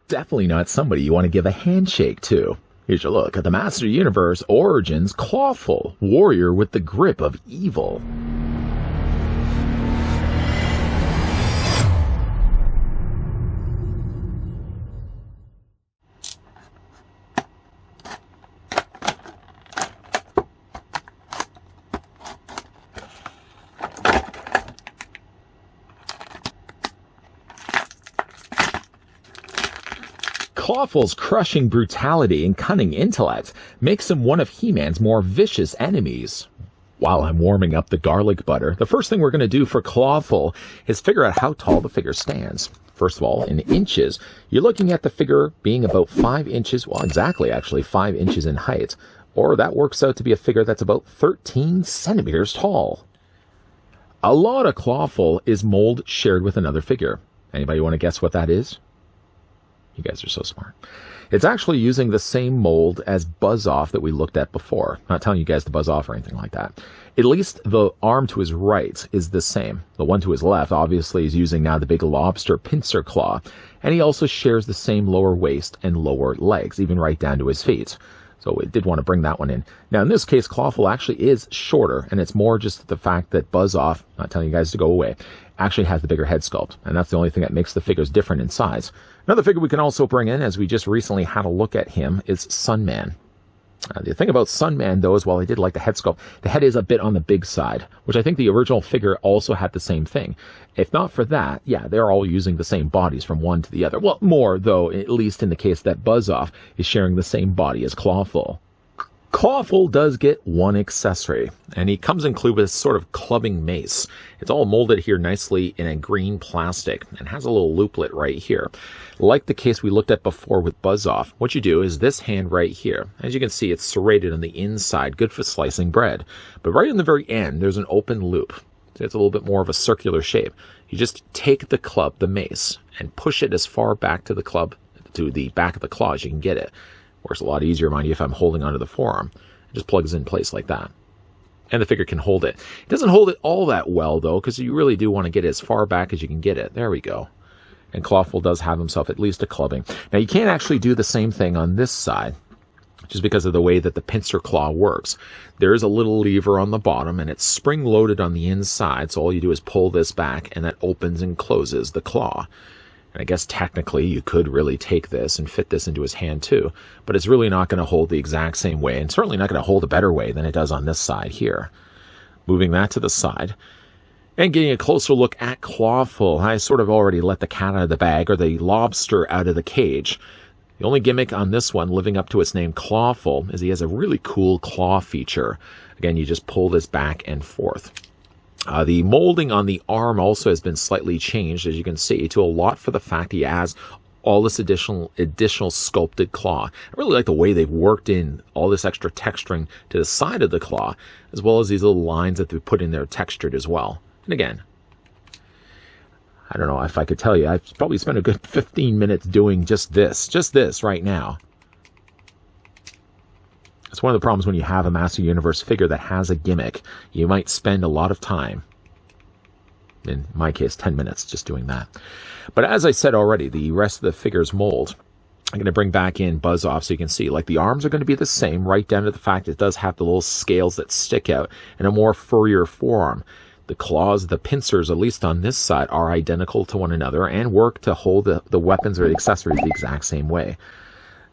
definitely not somebody you want to give a handshake to. Here's your look at the Master Universe Origins Clawful, warrior with the grip of evil. Clawful's crushing brutality and cunning intellect makes him one of He-Man's more vicious enemies. While I'm warming up the garlic butter, the first thing we're going to do for Clawful is figure out how tall the figure stands. First of all, in inches, you're looking at the figure being about 5 inches, well, exactly actually 5 inches in height, or that works out to be a figure that's about 13 centimeters tall. A lot of Clawful is mold shared with another figure. Anybody want to guess what that is? You guys are so smart. It's actually using the same mold as Buzz-Off that we looked at before. I'm not telling you guys to buzz off or anything like that. At least the arm to his right is the same. The one to his left, obviously, is using now the big lobster pincer claw. And he also shares the same lower waist and lower legs, even right down to his feet. So we did want to bring that one in. Now, in this case, Clawful actually is shorter, and it's more just the fact that Buzz-Off, not telling you guys to go away, actually has the bigger head sculpt, and that's the only thing that makes the figures different in size. Another figure we can also bring in, as we just recently had a look at him, is Sunman. The thing about Sunman, though, is while I did like the head sculpt, the head is a bit on the big side, which I think the original figure also had the same thing. If not for that, yeah, they're all using the same bodies from one to the other. Well, more, though, at least in the case that Buzz-Off is sharing the same body as Clawful. Clawful does get one accessory, and he comes included with a sort of clubbing mace. It's all molded here nicely in a green plastic and has a little looplet right here. Like the case we looked at before with Buzz-Off, what you do is this hand right here. As you can see, it's serrated on the inside, good for slicing bread. But right in the very end, there's an open loop. So it's a little bit more of a circular shape. You just take the club, the mace, and push it as far back to the club, to the back of the claw as you can get it. Works a lot easier, mind you, if I'm holding onto the forearm. It just plugs in place like that. And the figure can hold it. It doesn't hold it all that well, though, because you really do want to get it as far back as you can get it. There we go. And Clawful does have himself at least a clubbing. Now, you can't actually do the same thing on this side, just because of the way that the pincer claw works. There is a little lever on the bottom, and it's spring-loaded on the inside, so all you do is pull this back, and that opens and closes the claw. And I guess technically you could really take this and fit this into his hand too, but it's really not going to hold the exact same way, and certainly not going to hold a better way than it does on this side here. Moving that to the side, and getting a closer look at Clawful. I sort of already let the cat out of the bag, or the lobster out of the cage. The only gimmick on this one, living up to its name Clawful, is he has a really cool claw feature. Again, you just pull this back and forth. The molding on the arm also has been slightly changed, as you can see, to a lot for the fact he has all this additional sculpted claw. I really like the way they've worked in all this extra texturing to the side of the claw, as well as these little lines that they put in there textured as well. And again, I don't know if I could tell you, I've probably spent a good 15 minutes doing just this right now. It's one of the problems when you have a Master Universe figure that has a gimmick. You might spend a lot of time, in my case 10 minutes, just doing that. But as I said already, the rest of the figure's mold, I'm going to bring back in Buzz-Off so you can see, like, the arms are going to be the same, right down to the fact it does have the little scales that stick out and a more furrier forearm. The claws, the pincers, at least on this side, are identical to one another and work to hold the weapons or the accessories the exact same way.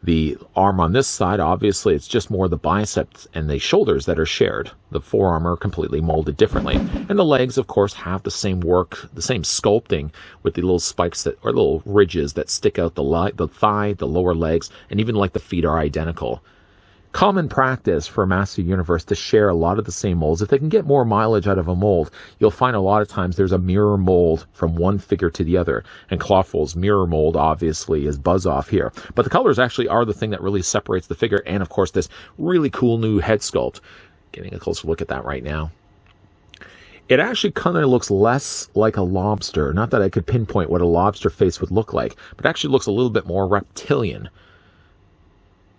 The arm on this side, obviously, it's just more the biceps and the shoulders that are shared. The forearm are completely molded differently. And the legs, of course, have the same work, the same sculpting with the little spikes that, or little ridges that stick out the thigh, the lower legs, and even like the feet are identical. Common practice for Master Universe to share a lot of the same molds. If they can get more mileage out of a mold, you'll find a lot of times there's a mirror mold from one figure to the other. And Clawful's mirror mold, obviously, is Buzz-Off here. But the colors actually are the thing that really separates the figure, and, of course, this really cool new head sculpt. Getting a closer look at that right now. It actually kind of looks less like a lobster. Not that I could pinpoint what a lobster face would look like, but it actually looks a little bit more reptilian.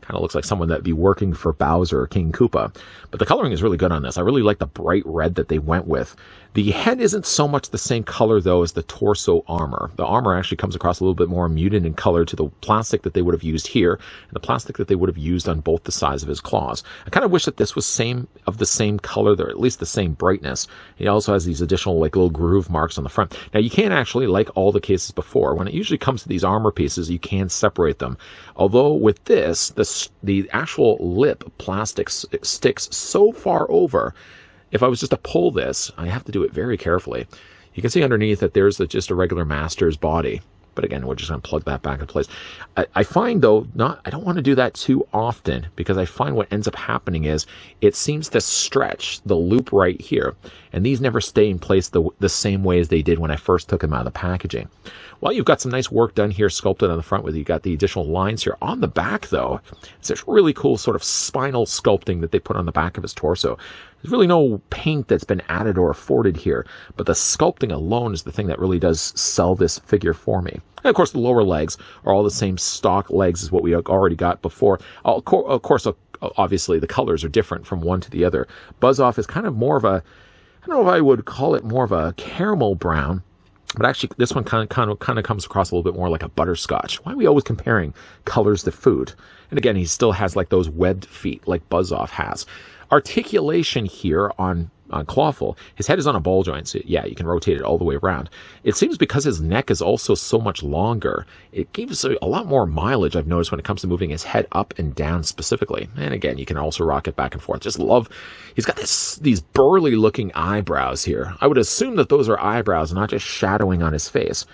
Kind of looks like someone that'd be working for Bowser or King Koopa. But the coloring is really good on this. I really like the bright red that they went with. The head isn't so much the same color, though, as the torso armor. The armor actually comes across a little bit more muted in color to the plastic that they would have used here, and the plastic that they would have used on both the sides of his claws. I kind of wish that this was of the same color, or at least the same brightness. He also has these additional like little groove marks on the front. Now, you can actually, like all the cases before, when it usually comes to these armor pieces, you can separate them. Although with this, the actual lip plastic sticks so far over, if I was just to pull this, I have to do it very carefully. You can see underneath that there's just a regular master's body. But again, we're just going to plug that back in place. I find, though, I don't want to do that too often, because I find what ends up happening is it seems to stretch the loop right here. And these never stay in place the same way as they did when I first took them out of the packaging. Well, you've got some nice work done here, sculpted on the front, with you got the additional lines here. On the back, though, it's this really cool sort of spinal sculpting that they put on the back of his torso. There's really no paint that's been added or afforded here, but the sculpting alone is the thing that really does sell this figure for me. And of course, the lower legs are all the same stock legs as what we already got before. Of course, obviously, the colors are different from one to the other. Buzz-Off is kind of more of a, I don't know if I would call it more of a caramel brown, but actually, this one kind of comes across a little bit more like a butterscotch. Why are we always comparing colors to food? And again, he still has like those webbed feet like Buzz-Off has. Articulation here on Clawful, his head is on a ball joint, so yeah, you can rotate it all the way around. It seems because his neck is also so much longer, it gives a lot more mileage, I've noticed, when it comes to moving his head up and down specifically. And again, you can also rock it back and forth. Just love, he's got these burly looking eyebrows here. I would assume that those are eyebrows, not just shadowing on his face.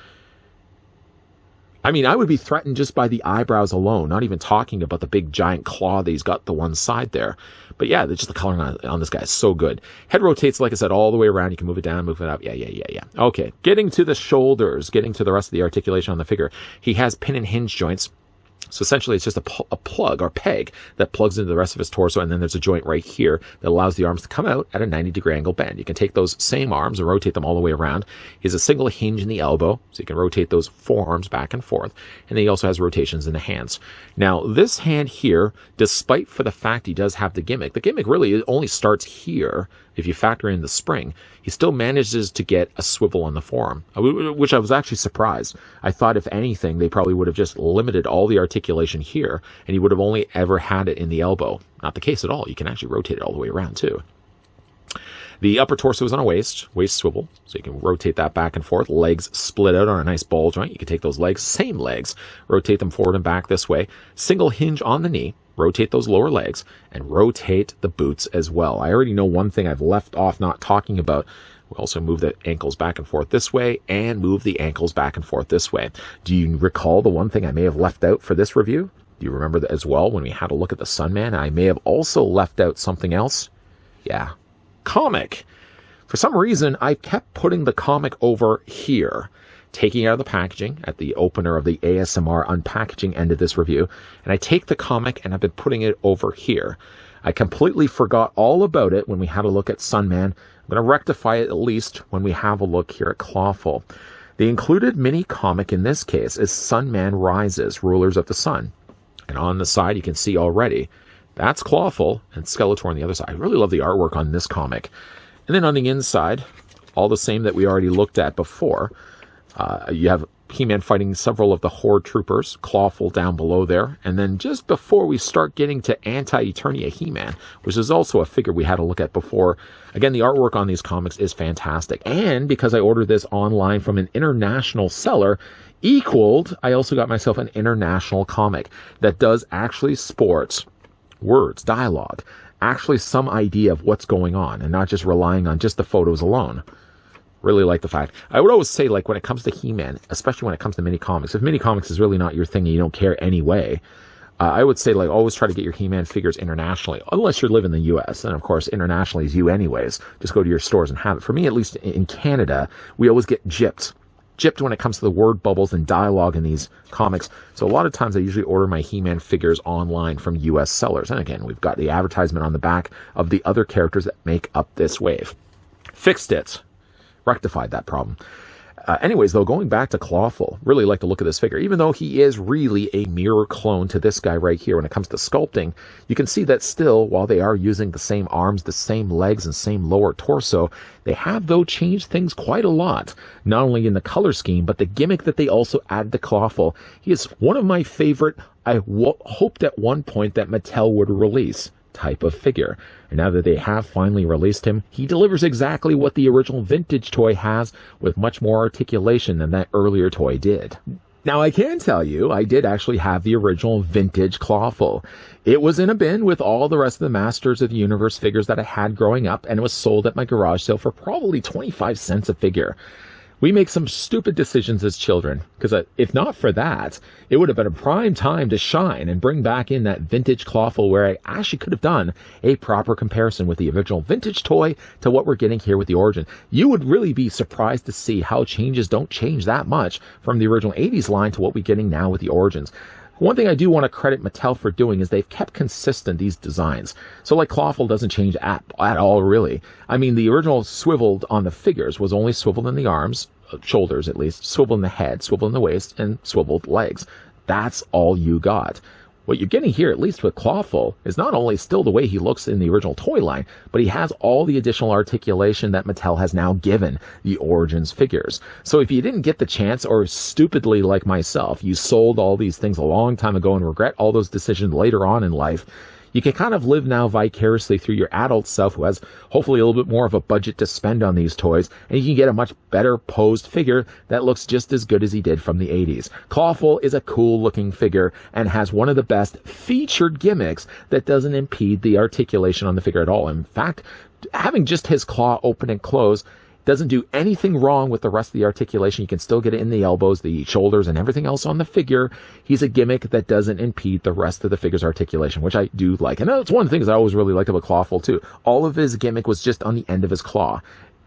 I mean, I would be threatened just by the eyebrows alone, not even talking about the big giant claw that he's got the one side there. But yeah, just the coloring on this guy is so good. Head rotates, like I said, all the way around. You can move it down, move it up. Yeah. Okay, getting to the shoulders, getting to the rest of the articulation on the figure. He has pin and hinge joints. So essentially, it's just a plug or peg that plugs into the rest of his torso, and then there's a joint right here that allows the arms to come out at a 90-degree angle bend. You can take those same arms and rotate them all the way around. He has a single hinge in the elbow, so you can rotate those forearms back and forth. And then he also has rotations in the hands. Now, this hand here, despite for the fact he does have the gimmick really only starts here. If you factor in the spring, he still manages to get a swivel on the forearm, which I was actually surprised. I thought, if anything, they probably would have just limited all the articulation here, and he would have only ever had it in the elbow. Not the case at all. You can actually rotate it all the way around, too. The upper torso is on a waist swivel, so you can rotate that back and forth. Legs split out on a nice ball joint. You can take those legs, same legs, rotate them forward and back this way. Single hinge on the knee. Rotate those lower legs, and rotate the boots as well. I already know one thing I've left off not talking about. We also move the ankles back and forth this way, and move the ankles back and forth this way. Do you recall the one thing I may have left out for this review? Do you remember that as well when we had a look at the Sunman? I may have also left out something else. Yeah, comic. For some reason, I kept putting the comic over here, taking it out of the packaging at the opener of the ASMR unpackaging end of this review, and I take the comic and I've been putting it over here. I completely forgot all about it when we had a look at Sunman. I'm going to rectify it at least when we have a look here at Clawful. The included mini comic in this case is Sunman Rises, Rulers of the Sun. And on the side you can see already, that's Clawful and Skeletor on the other side. I really love the artwork on this comic. And then on the inside, all the same that we already looked at before. You have He-Man fighting several of the Horde troopers, Clawful down below there. And then just before we start getting to Anti-Eternia He-Man, which is also a figure we had a look at before. Again, the artwork on these comics is fantastic. And because I ordered this online from an international seller, I also got myself an international comic that does actually sport words, dialogue, actually some idea of what's going on, and not just relying on just the photos alone. Really like the fact. I would always say, like, when it comes to He-Man, especially when it comes to mini-comics, if mini-comics is really not your thing and you don't care anyway, I would say, like, always try to get your He-Man figures internationally, unless you live in the U.S. And, of course, internationally is you anyways. Just go to your stores and have it. For me, at least in Canada, we always get gypped when it comes to the word bubbles and dialogue in these comics. So a lot of times I usually order my He-Man figures online from U.S. sellers. And again, we've got the advertisement on the back of the other characters that make up this wave. Fixed it. Rectified that problem. Anyways, though, going back to Clawful, really like the look of this figure. Even though he is really a mirror clone to this guy right here when it comes to sculpting, you can see that still, while they are using the same arms, the same legs, and same lower torso, they have, though, changed things quite a lot. Not only in the color scheme, but the gimmick that they also added to Clawful. He is one of my favorite, hoped at one point that Mattel would release type of figure. And now that they have finally released him, he delivers exactly what the original vintage toy has, with much more articulation than that earlier toy did. Now, I can tell you, I did actually have the original vintage Clawful. It was in a bin with all the rest of the Masters of the Universe figures that I had growing up, and it was sold at my garage sale for probably 25 cents a figure. We make some stupid decisions as children, because if not for that, it would have been a prime time to shine and bring back in that vintage Clawful, where I actually could have done a proper comparison with the original vintage toy to what we're getting here with the Origin. You would really be surprised to see how changes don't change that much from the original 80s line to what we're getting now with the Origins. One thing I do want to credit Mattel for doing is they've kept consistent these designs. So like Clawful doesn't change at all, really. I mean, the original swiveled on the figures was only swiveled in the arms, shoulders at least, swiveled in the head, swiveled in the waist, and swiveled legs. That's all you got. What you're getting here, at least with Clawful, is not only still the way he looks in the original toy line, but he has all the additional articulation that Mattel has now given the Origins figures. So if you didn't get the chance, or stupidly like myself, you sold all these things a long time ago and regret all those decisions later on in life, you can kind of live now vicariously through your adult self, who has hopefully a little bit more of a budget to spend on these toys, and you can get a much better posed figure that looks just as good as he did from the 80s. Clawful is a cool looking figure and has one of the best featured gimmicks that doesn't impede the articulation on the figure at all. In fact, having just his claw open and close doesn't do anything wrong with the rest of the articulation. You can still get it in the elbows, the shoulders, and everything else on the figure. He's a gimmick that doesn't impede the rest of the figure's articulation, which I do like. And that's one of the things I always really liked about Clawful, too. All of his gimmick was just on the end of his claw,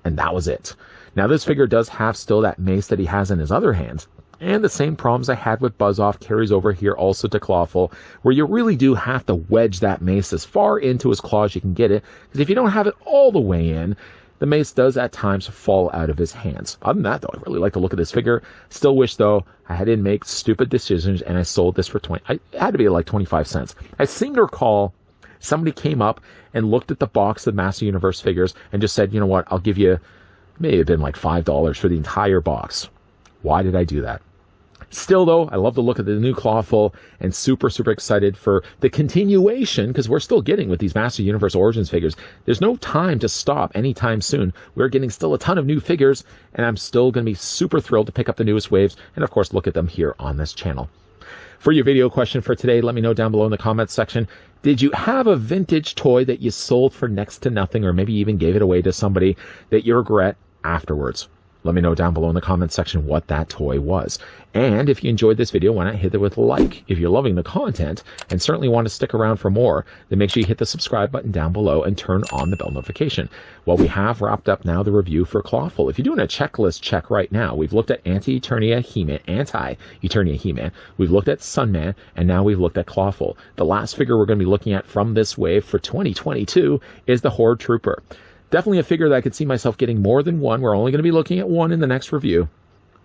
and that was it. Now, this figure does have still that mace that he has in his other hands, and the same problems I had with Buzz-Off carries over here also to Clawful, where you really do have to wedge that mace as far into his claw as you can get it, because if you don't have it all the way in, the mace does at times fall out of his hands. Other than that, though, I really like the look of this figure. Still wish, though, I didn't make stupid decisions and I sold this for it had to be like 25 cents. I seem to recall somebody came up and looked at the box of Master Universe figures and just said, you know what, I'll give you, may have been like $5 for the entire box. Why did I do that? Still, though, I love the look of the new Clawful and super excited for the continuation, because we're still getting with these Master Universe Origins figures. There's no time to stop anytime soon. We're getting still a ton of new figures, and I'm still going to be super thrilled to pick up the newest waves and, of course, look at them here on this channel. For your video question for today, let me know down below in the comments section. Did you have a vintage toy that you sold for next to nothing, or maybe even gave it away to somebody that you regret afterwards? Let me know down below in the comments section what that toy was. And if you enjoyed this video, why not hit it with a like? If you're loving the content and certainly want to stick around for more, then make sure you hit the subscribe button down below and turn on the bell notification. Well, we have wrapped up now the review for Clawful. If you're doing a checklist check right now, we've looked at Anti-Eternia He-Man, we've looked at Sunman, and now we've looked at Clawful. The last figure we're going to be looking at from this wave for 2022 is the Horde Trooper. Definitely a figure that I could see myself getting more than one. We're only going to be looking at one in the next review.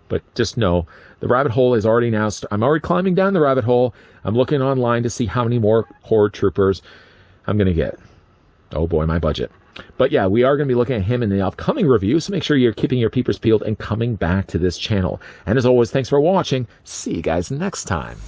But just know, the rabbit hole is already now, I'm already climbing down the rabbit hole. I'm looking online to see how many more Horde Troopers I'm going to get. Oh boy, my budget. But yeah, we are going to be looking at him in the upcoming review, so make sure you're keeping your peepers peeled and coming back to this channel. And as always, thanks for watching. See you guys next time.